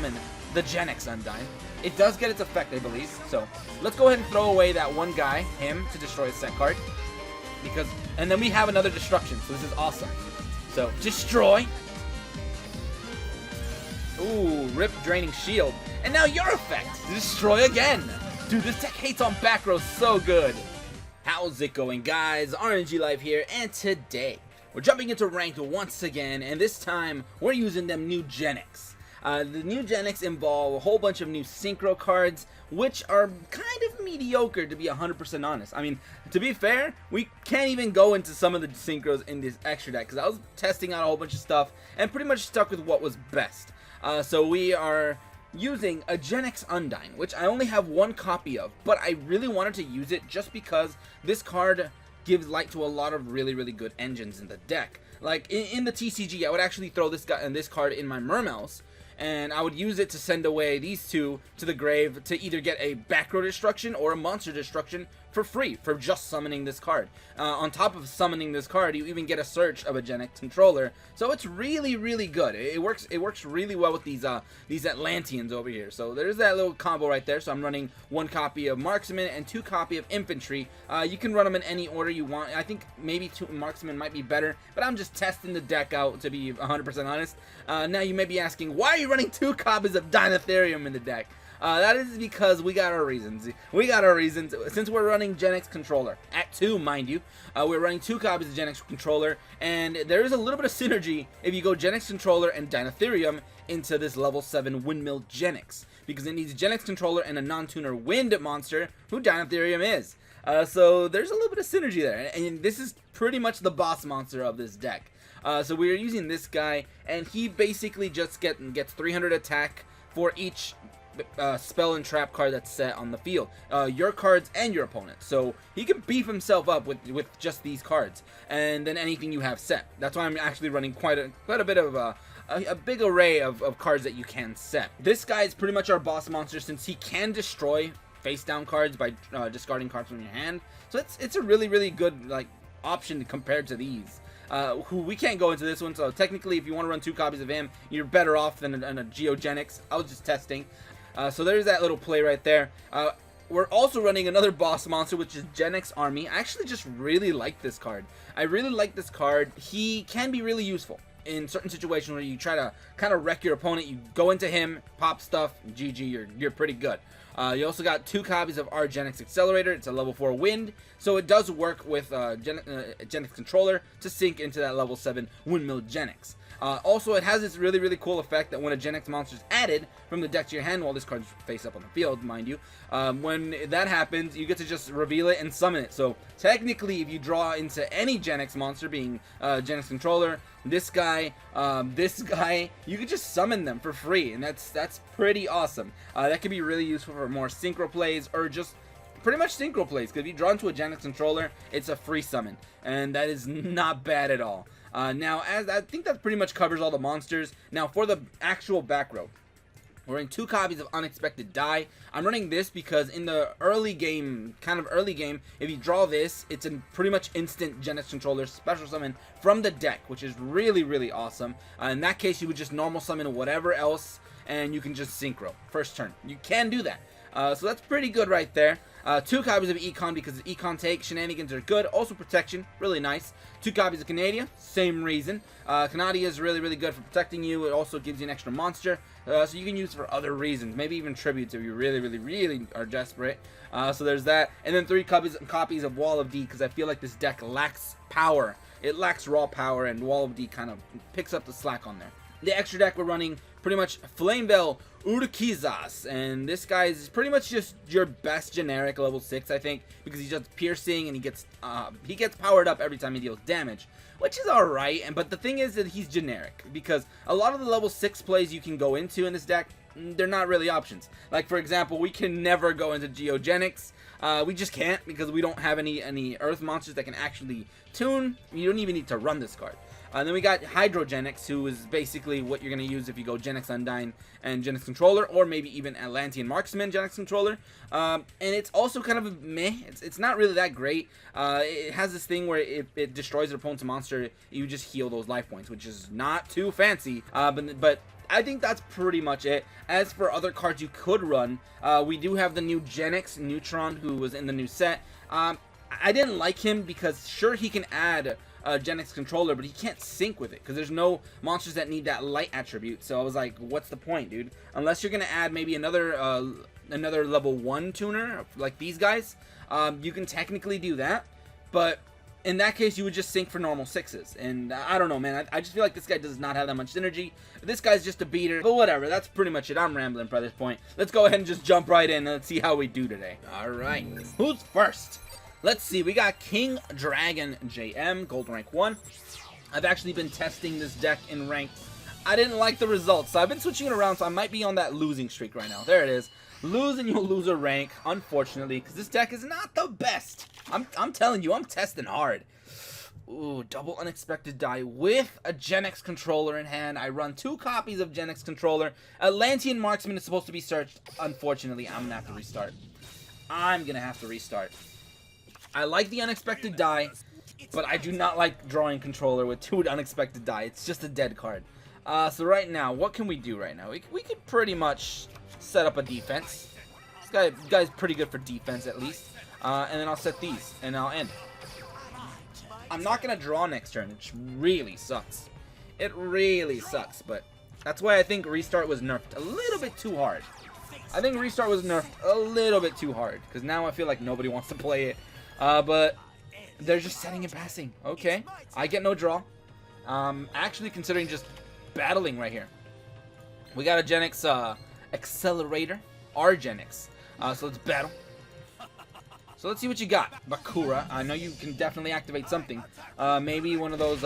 summon the Genex Undyne. It does get its effect, I believe. So let's go ahead and throw away that one guy, him, to destroy a set card. And then we have another destruction, so this is awesome. So, destroy. Ooh, rip draining shield. And now your effect, destroy again. Dude, this deck hates on BACKROW so good. How's it going, guys? aRenG Live here, and today we're jumping into ranked once again, and this time we're using them new Genex. The new Genex involve a whole bunch of new synchro cards, which are kind of mediocre, to be 100% honest. I mean, to be fair, we can't even go into some of the synchros in this extra deck, because I was testing out a whole bunch of stuff, and pretty much stuck with what was best. So we are using a Genex Undyne, which I only have one copy of, but I really wanted to use it just because this card gives light to a lot of really good engines in the deck. Like in the TCG, I would actually throw this guy and this card in my Mermails, and I would use it to send away these two to the grave to either get a BACKROW destruction or a monster destruction for free for just summoning this card. On top of summoning this card, you even get a search of a Genex controller, so it's really good. It works really well with these Atlanteans over here. So there's that little combo right there. So I'm running one copy of Marksman and two copy of Infantry. You can run them in any order you want. I think maybe two Marksman might be better, but I'm just testing the deck out, to be 100% honest. Now you may be asking, why are you running two copies of Dinotherium in the deck? That is because we got our reasons. Since we're running Genex Controller at 2, mind you. We're running two copies of Genex Controller, and there is a little bit of synergy if you go Genex Controller and Dinotherium into this level 7 Windmill Genex, because it needs Genex Controller and a non-tuner wind monster, who Dinotherium is. So there's a little bit of synergy there, and this is pretty much the boss monster of this deck. So we are using this guy, and he basically just gets 300 attack for each spell and trap card that's set on the field, your cards and your opponent. So he can beef himself up with just these cards, and then anything you have set. That's why I'm actually running quite a bit of a big array of cards that you can set. This guy is pretty much our boss monster, since he can destroy face down cards by discarding cards from your hand. So it's a really good like option compared to these. Who we can't go into this one, so technically if you want to run two copies of him, you're better off than a YuGiOh Genex. I was just testing. So there's that little play right there. We're also running another boss monster, which is Genex Army. I actually just really like this card. I really like this card. He can be really useful in certain situations where you try to kind of wreck your opponent. You go into him, pop stuff, GG, you're pretty good. You also got two copies of our Genex Accelerator. It's a level 4 wind, so it does work with Genex Controller to sync into that level 7 Windmill Genex. Also, it has this really cool effect that when a Genex monster is added from the deck to your hand while this card is face up on the field, mind you, when that happens, you get to just reveal it and summon it. So technically, if you draw into any Genex monster, being Genex Controller, this guy, you could just summon them for free, and that's pretty awesome. That could be really useful for more synchro plays, or just pretty much synchro plays, because if you draw into a Genex Controller, it's a free summon, and that is not bad at all. Now, as I think that pretty much covers all the monsters. Now, for the actual BACKROW, we're running two copies of Unexpected Die. I'm running this because in the early game, if you draw this, it's a pretty much instant Genex Controller special summon from the deck, which is really awesome. In that case, you would just normal summon whatever else, and you can just synchro first turn. You can do that. So that's pretty good right there. Two copies of Econ, because Econ take shenanigans are good. Also protection, really nice. Two copies of Canadia, same reason. Canadia is really good for protecting you. It also gives you an extra monster, so you can use it for other reasons, maybe even tributes if you really are desperate. So there's that, and then three copies of Wall of D, because I feel like this deck lacks power. It lacks raw power, and Wall of D kind of picks up the slack on there. The extra deck we're running pretty much Flamebell Urkizas, and this guy is pretty much just your best generic level 6, I think, because he's just piercing and he gets powered up every time he deals damage, which is alright. But the thing is that he's generic, because a lot of the level 6 plays you can go into in this deck, they're not really options. Like, for example, we can never go into YuGiOh Genex. We just can't, because we don't have any earth monsters that can actually tune. You don't even need to run this card. Then we got Hydro Genex, who is basically what you're going to use if you go Genex Undyne and Genex Controller, or maybe even Atlantean Marksman Genex Controller. And it's also kind of a meh. It's not really that great. It has this thing where if it destroys your opponent's monster, you just heal those life points, which is not too fancy. But I think that's pretty much it. As for other cards you could run, we do have the new Genex Neutron, who was in the new set. I didn't like him because sure he can add a Genex controller, but he can't sync with it because there's no monsters that need that light attribute. So I was like, what's the point, dude? Unless you're gonna add maybe another level 1 tuner like these guys, you can technically do that, but in that case you would just sync for normal 6s. And I don't know, man, I just feel like this guy does not have that much synergy. This guy's just a beater, but whatever, that's pretty much it. I'm rambling by this point. Let's go ahead and just jump right in and let's see how we do today. Alright, who's first? Let's see, we got King Dragon JM, Gold Rank 1. I've actually been testing this deck in ranked. I didn't like the results, so I've been switching it around, so I might be on that losing streak right now. There it is. Lose and you'll lose a rank, unfortunately, because this deck is not the best. I'm telling you, I'm testing hard. Ooh, double unexpected die with a Genex controller in hand. I run 2 copies of Genex controller. Atlantean Marksman is supposed to be searched. Unfortunately, I'm going to have to restart. I like the unexpected die, but I do not like drawing controller with 2 unexpected die. It's just a dead card. So right now, what can we do right now? We could pretty much set up a defense. This guy's pretty good for defense at least. And then I'll set these, and I'll end. I'm not going to draw next turn, which really sucks. It really sucks, but that's why I think Restart was nerfed a little bit too hard. Because now I feel like nobody wants to play it. But they're just setting and passing. Okay, I get no draw. Actually considering just battling right here. We got a Genex Accelerator, aRenG. So let's battle. So let's see what you got. Bakura. I know you can definitely activate something. Maybe one of those,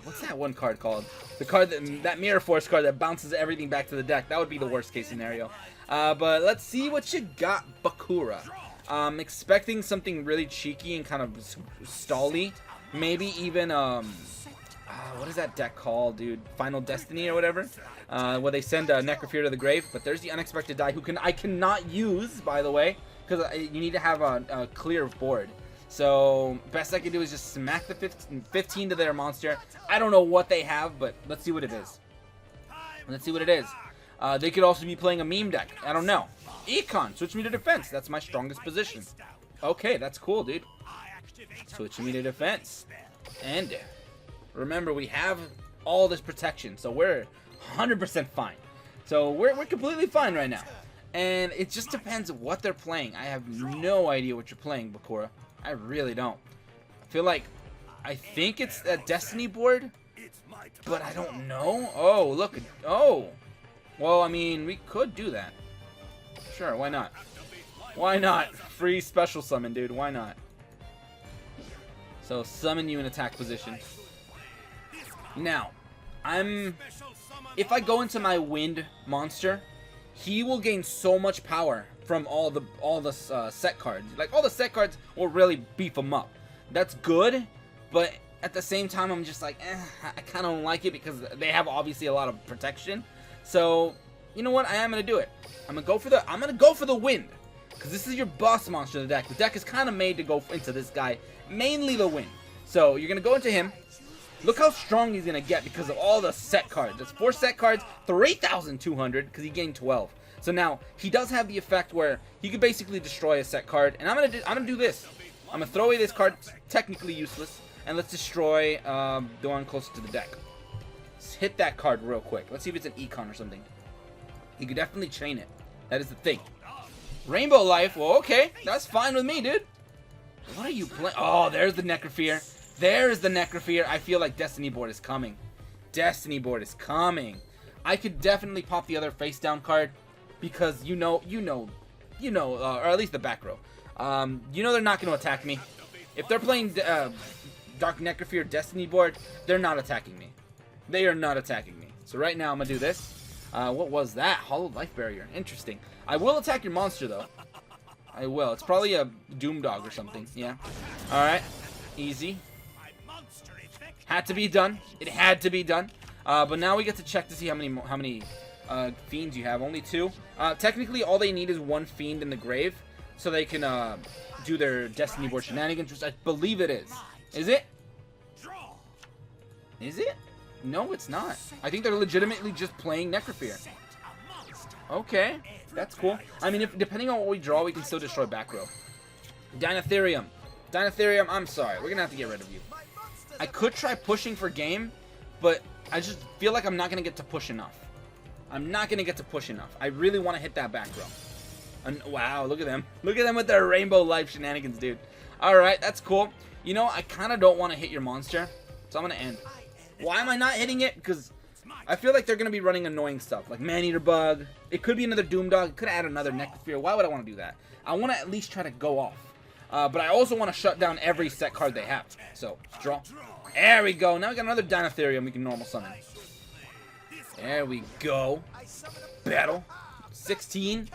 what's that one card called? The card, that Mirror Force card that bounces everything back to the deck. That would be the worst case scenario. But let's see what you got, Bakura. Expecting something really cheeky and kind of stally. Maybe even, what is that deck called, dude? Final Destiny or whatever? Where they send a Necrofear to the grave. But there's the unexpected die I cannot use, by the way. Because you need to have a clear board. So, best I can do is just smack the 15 to their monster. I don't know what they have, but let's see what it is. They could also be playing a meme deck. I don't know. Econ, switch me to defense. That's my strongest position. Okay, that's cool, dude. Switch me to defense. And remember, we have all this protection, so we're 100% fine. So we're completely fine right now. And it just depends what they're playing. I have no idea what you're playing, Bakura. I really don't. I think it's a Destiny board, but I don't know. Oh, look. Oh. Well, I mean, we could do that. Sure, why not? Why not? Free special summon, dude. Why not? So, summon you in attack position. Now, if I go into my wind monster, he will gain so much power from all the set cards. Like, all the set cards will really beef him up. That's good, but at the same time, I'm just like, I kind of don't like it because they have obviously a lot of protection. So, you know what? I am gonna do it. I'm gonna go for the wind, because this is your boss monster of the deck. The deck is kind of made to go into this guy, mainly the wind. So you're gonna go into him. Look how strong he's gonna get because of all the set cards. That's 4 set cards, 3,200, because he gained 12. So now he does have the effect where he could basically destroy a set card, and I'm gonna do this. I'm gonna throw away this card, technically useless, and let's destroy the one closest to the deck. Let's hit that card real quick. Let's see if it's an econ or something. He could definitely chain it. That is the thing. Rainbow Life. Well, okay, that's fine with me, dude. What are you playing? Oh, there's the Necrofear. There's the Necrofear. I feel like Destiny board is coming. I could definitely pop the other face down card because you know, or at least the back row. They're not going to attack me. If they're playing Dark Necrofear Destiny board, they're not attacking me. They are not attacking me. So right now I'm gonna do this. What was that? Hollow Life Barrier. Interesting. I will attack your monster though. I will. It's probably a Doom Dog or something. Yeah. Alright. Easy. Had to be done. It had to be done. But now we get to check to see how many fiends you have. Only 2. Technically, all they need is 1 fiend in the grave, so they can do their Destiny board shenanigans, which I believe it is. Is it? Is it? No, it's not. I think they're legitimately just playing Necrofear. Okay, that's cool. I mean, if depending on what we draw, we can still destroy BACKROW. Dinotherium. Dinotherium, I'm sorry. We're going to have to get rid of you. I could try pushing for game, but I just feel like I'm not going to get to push enough. I'm not going to get to push enough. I really want to hit that BACKROW. And wow, look at them. Look at them with their rainbow life shenanigans, dude. Alright, that's cool. You know, I kind of don't want to hit your monster, so I'm going to end. Why am I not hitting it? Because I feel like they're going to be running annoying stuff, like Man-Eater Bug. It could be another Doom Dog. It could add another Necrofear. Why would I want to do that? I want to at least try to go off. But I also want to shut down every set card they have. So, draw. There we go. Now we got another Dinotherium we can normal summon. There we go. Battle. 16.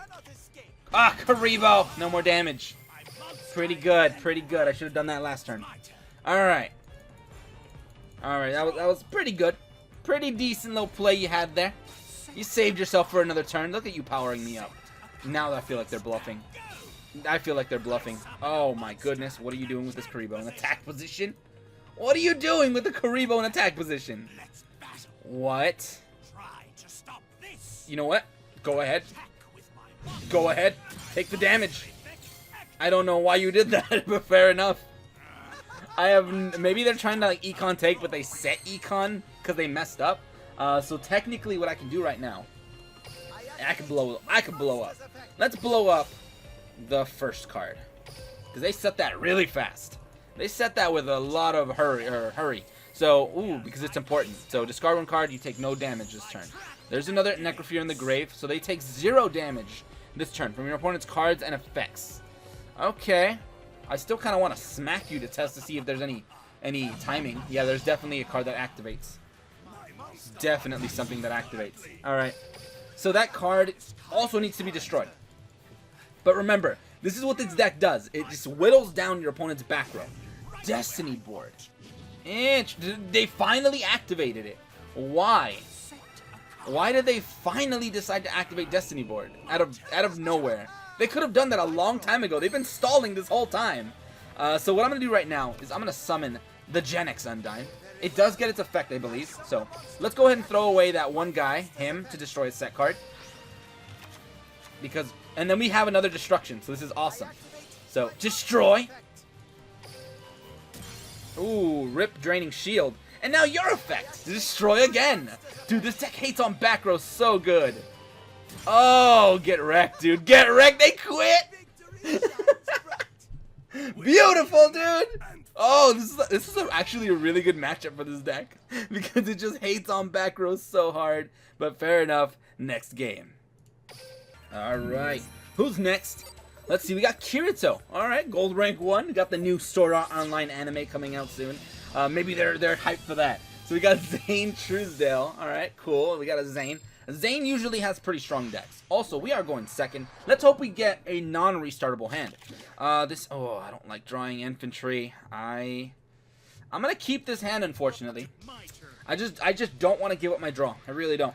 Ah, Karibo. No more damage. Pretty good. Pretty good. I should have done that last turn. Alright. Alright, that was pretty good. Pretty decent little play you had there. You saved yourself for another turn. Look at you powering me up. Now I feel like they're bluffing. I feel like they're bluffing. Oh my goodness. What are you doing with this Karibo in attack position? What are you doing with the Karibo in attack position? What? You know what? Go ahead. Go ahead. Take the damage. I don't know why you did that, but fair enough. Maybe they're trying to like econ take, but they set econ because they messed up. So technically what I can do right now, I can blow up. Let's blow up the first card. Because they set that really fast. They set that with a lot of hurry. So, ooh, because it's important. So discard one card, you take no damage this turn. There's another Necrofear in the grave, so they take 0 damage this turn from your opponent's cards and effects. Okay. I still kind of want to smack you to test to see if there's any timing. Yeah, there's definitely a card that activates. Definitely something that activates. Alright. So that card also needs to be destroyed. But remember, this is what this deck does. It just whittles down your opponent's back row. Destiny board. And they finally activated it. Why? Why did they finally decide to activate Destiny board out of nowhere? They could have done that a long time ago. They've been stalling this whole time. So what I'm going to do right now is I'm going to summon the Genex Undyne. It does get its effect, I believe. So let's go ahead and throw away that one guy, him, to destroy his set card. And then we have another destruction, so this is awesome. So, destroy. Ooh, rip draining shield. And now your effect, destroy again. Dude, this deck hates on BACKROW so good. Oh, get wrecked, dude. Get wrecked. They quit. Beautiful, dude. Oh, this is actually a really good matchup for this deck because it just hates on BACKROW so hard. But fair enough. Next game. All right. Who's next? Let's see. We got Kirito. All right, gold rank 1. We got the new Sword Art Online anime coming out soon. Maybe they're hyped for that. So we got Zane Truesdale. All right, cool. We got a Zane. Zane usually has pretty strong decks. Also, we are going second. Let's hope we get a non-restartable hand. I don't like drawing infantry. I'm gonna keep this hand, unfortunately. I just don't want to give up my draw. I really don't.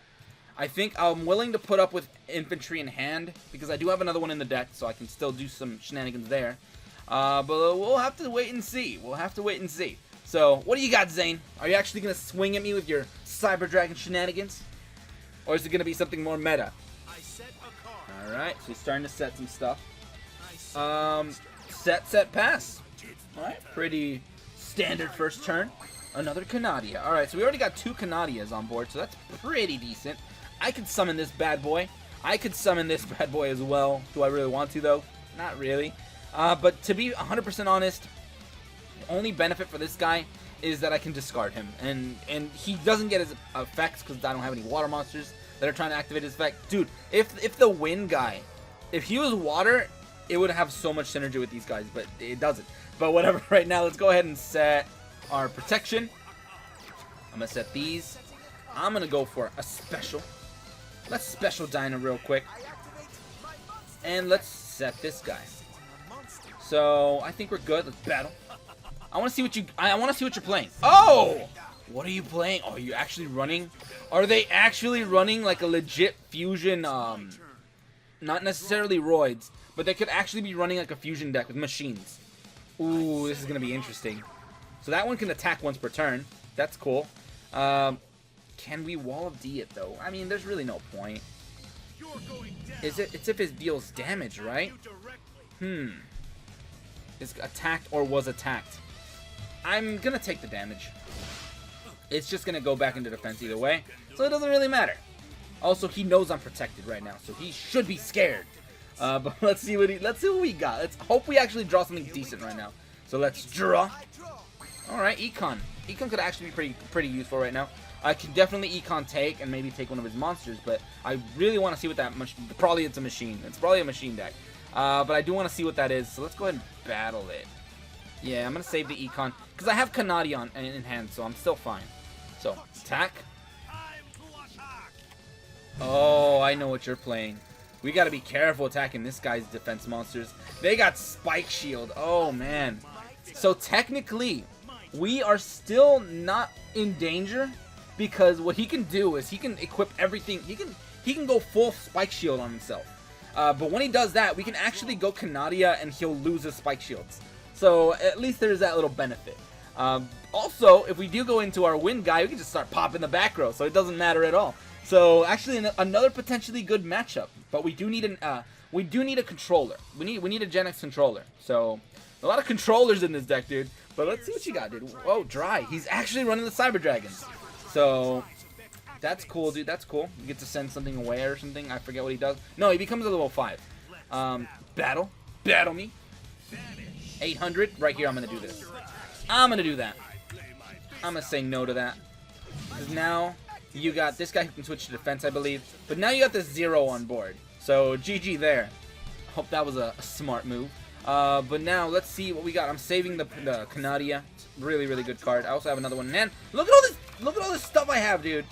I think I'm willing to put up with infantry in hand because I do have another one in the deck, so I can still do some shenanigans there. But we'll have to wait and see. We'll have to wait and see. So, what do you got, Zane? Are you actually gonna swing at me with your Cyber Dragon shenanigans? Or is it going to be something more meta? Alright, so he's starting to set some stuff. Set, pass. Alright, pretty standard first turn. Another Canadia. Alright, so we already got 2 Canadias on board, so that's pretty decent. I could summon this bad boy. I could summon this bad boy as well. Do I really want to, though? Not really. But to be 100% honest, the only benefit for this guy is that I can discard him, and he doesn't get his effects because I don't have any water monsters that are trying to activate his effect. Dude, if the wind guy, if he was water, it would have so much synergy with these guys, but it doesn't. But whatever, right now, let's go ahead and set our protection. I'm going to set these. I'm going to go for a special. Let's special Dyna real quick. And let's set this guy. So, I think we're good. Let's battle. I want to see what you're playing. Oh! What are you playing? Oh, are you actually running? Are they actually running like a legit fusion, not necessarily roids, but they could actually be running like a fusion deck with machines. Ooh, this is going to be interesting. So that one can attack once per turn. That's cool. Can we Wall of D it though? I mean, there's really no point. Is it? It's if it deals damage, right? Is attacked or was attacked. I'm gonna take the damage. It's just gonna go back into defense either way, so it doesn't really matter. Also, he knows I'm protected right now, so he should be scared. But let's see what we got. Let's hope we actually draw something decent right now. So let's draw. All right, Econ. Econ could actually be pretty useful right now. I can definitely Econ take and maybe take one of his monsters, but I really want to see what that probably it's a machine. It's probably a machine deck. But I do want to see what that is. So let's go ahead and battle it. Yeah, I'm gonna save the Econ because I have Kanadi in hand, so I'm still fine. So attack. Oh, I know what you're playing. We gotta be careful attacking this guy's defense monsters. They got Spike Shield. Oh man. So technically, we are still not in danger because what he can do is he can equip everything. He can go full Spike Shield on himself. But when he does that, we can actually go Canadia and he'll lose his Spike Shields. So at least there's that little benefit. Also, if we do go into our wind guy, we can just start popping the back row, so it doesn't matter at all. So actually, another potentially good matchup. But we do need a controller. We need a Genex controller. So a lot of controllers in this deck, dude. But let's see what you got, dude. Oh, Dry. He's actually running the Cyber Dragons. So that's cool, dude. That's cool. You get to send something away or something. I forget what he does. No, he becomes a level 5. Battle me. 800 right here. I'm gonna do this. I'm gonna do that. I'm gonna say no to that. Because now you got this guy who can switch to defense, I believe. But now you got this 0 on board. So GG there. Hope that was a smart move. But now let's see what we got. I'm saving the Canadia. Really, really good card. I also have another one. Man, look at all this stuff I have, dude.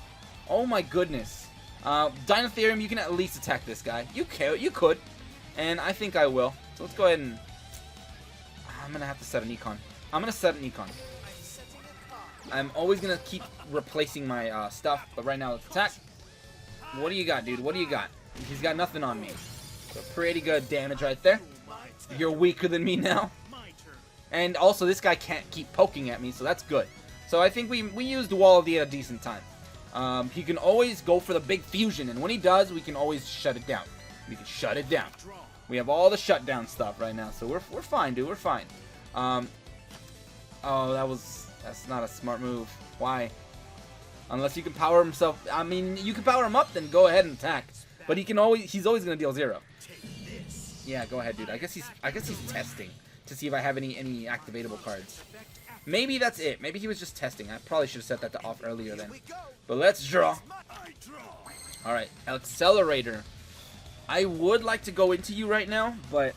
Oh my goodness. Dinotherium, you can at least attack this guy. You could. And I think I will. So let's go ahead and I'm gonna have to set an Econ. I'm gonna set an Econ. I'm always gonna keep replacing my stuff, but right now let's attack. What do you got, dude? What do you got? He's got nothing on me. So pretty good damage right there. You're weaker than me now. And also this guy can't keep poking at me, so that's good. So I think we used Wall of D at a decent time. He can always go for the big fusion, and when he does, we can always shut it down. We can shut it down. We have all the shutdown stuff right now, so we're fine, dude. We're fine. Oh, that's not a smart move. Why? Unless you can power himself. I mean, you can power him up, then go ahead and attack. But he's always gonna deal 0. Yeah, go ahead, dude. I guess he's testing to see if I have any activatable cards. Maybe that's it. Maybe he was just testing. I probably should have set that to off earlier then. But let's draw. All right, Accelerator. I would like to go into you right now, but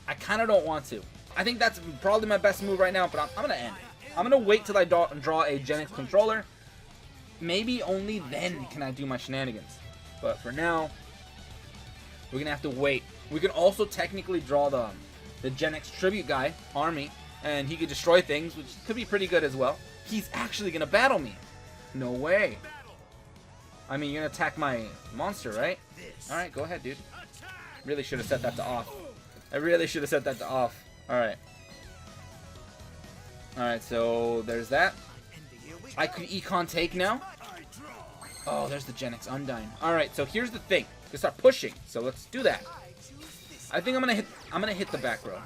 I kind of don't want to. I think that's probably my best move right now, but I'm going to end it. I'm going to wait till I draw a Genex controller. Maybe only then can I do my shenanigans. But for now, we're going to have to wait. We can also technically draw the Genex tribute guy, army, and he could destroy things, which could be pretty good as well. He's actually going to battle me. No way. I mean, you're going to attack my monster, right? Alright, go ahead, dude. Really should have set that to off. I really should have set that to off. Alright. Alright, so there's that. I could Econ take now. Oh, there's the Genex Undyne. Alright, so here's the thing. We can start pushing. So let's do that. I think I'm gonna hit the back row.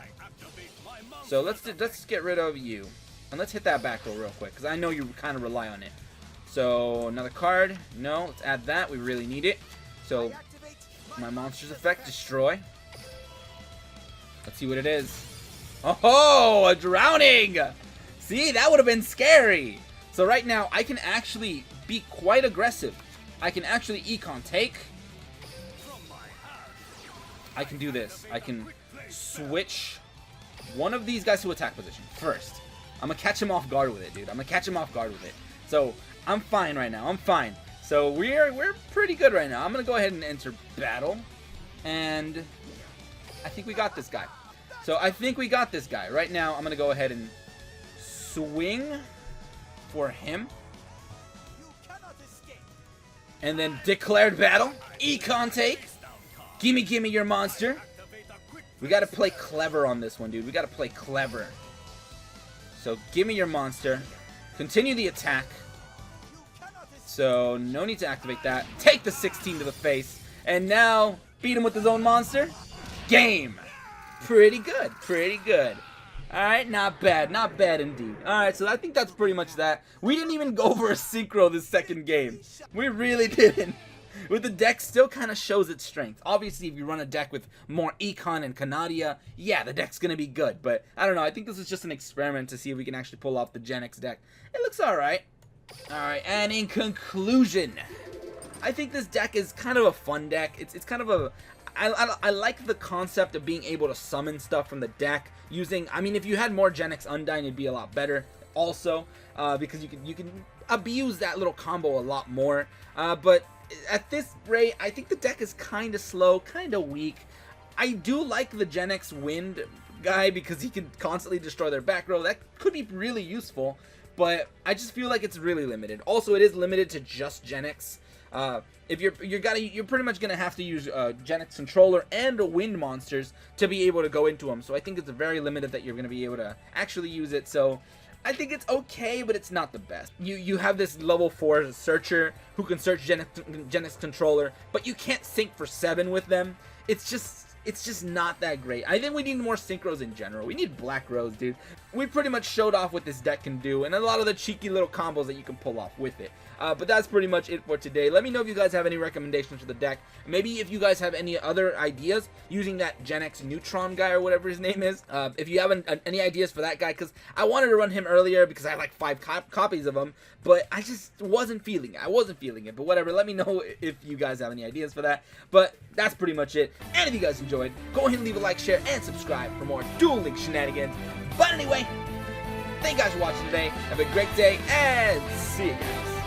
So let's get rid of you. And let's hit that back row real quick, because I know you kind of rely on it. So another card. No, let's add that. We really need it. So my monster's effect, destroy. Let's see what it is. Oh, a drowning! See, that would have been scary. So right now, I can actually be quite aggressive. I can actually Econ take. I can do this. I can switch one of these guys to attack position first. I'm going to catch him off guard with it, dude. I'm going to catch him off guard with it. So I'm fine right now. I'm fine. So we're pretty good right now. I'm going to go ahead and enter battle. And I think we got this guy. So I think we got this guy. Right now, I'm going to go ahead and swing for him. And then declared battle. Econ take. Gimme your monster. We got to play clever on this one, dude. We got to play clever. So gimme your monster. Continue the attack. So no need to activate that. Take the 16 to the face. And now beat him with his own monster. Game. Pretty good. Pretty good. Alright, not bad indeed. Alright, so I think that's pretty much that. We didn't even go for a synchro this second game. We really didn't. With the deck still kind of shows its strength. Obviously, if you run a deck with more Econ and Canadia, yeah, the deck's going to be good. But I don't know, I think this is just an experiment to see if we can actually pull off the Genex deck. It looks alright. Alright, and in conclusion, I think this deck is kind of a fun deck. It's kind of a... I like the concept of being able to summon stuff from the deck using... I mean, if you had more Genex Undyne, it'd be a lot better also, because you can abuse that little combo a lot more. But at this rate, I think the deck is kind of slow, kind of weak. I do like the Genex Wind guy because he can constantly destroy their back row. That could be really useful, but I just feel like it's really limited. Also, it is limited to just Genex. If you're pretty much gonna have to use Genex controller and wind monsters to be able to go into them. So I think it's very limited that you're gonna be able to actually use it. So I think it's okay, but it's not the best. You have this level 4 searcher who can search Genex controller, but you can't sync for 7 with them. It's just not that great. I think we need more synchros in general. We need BACKROWs, dude. We pretty much showed off what this deck can do and a lot of the cheeky little combos that you can pull off with it. But that's pretty much it for today. Let me know if you guys have any recommendations for the deck. Maybe if you guys have any other ideas using that Genex Neutron guy or whatever his name is. If you have any ideas for that guy, because I wanted to run him earlier because I have like 5 copies of him, but I just wasn't feeling it. I wasn't feeling it, but whatever. Let me know if you guys have any ideas for that. But that's pretty much it. And if you guys enjoyed, go ahead and leave a like, share, and subscribe for more Duel Link shenanigans. But anyway, thank you guys for watching today. Have a great day, and see you guys.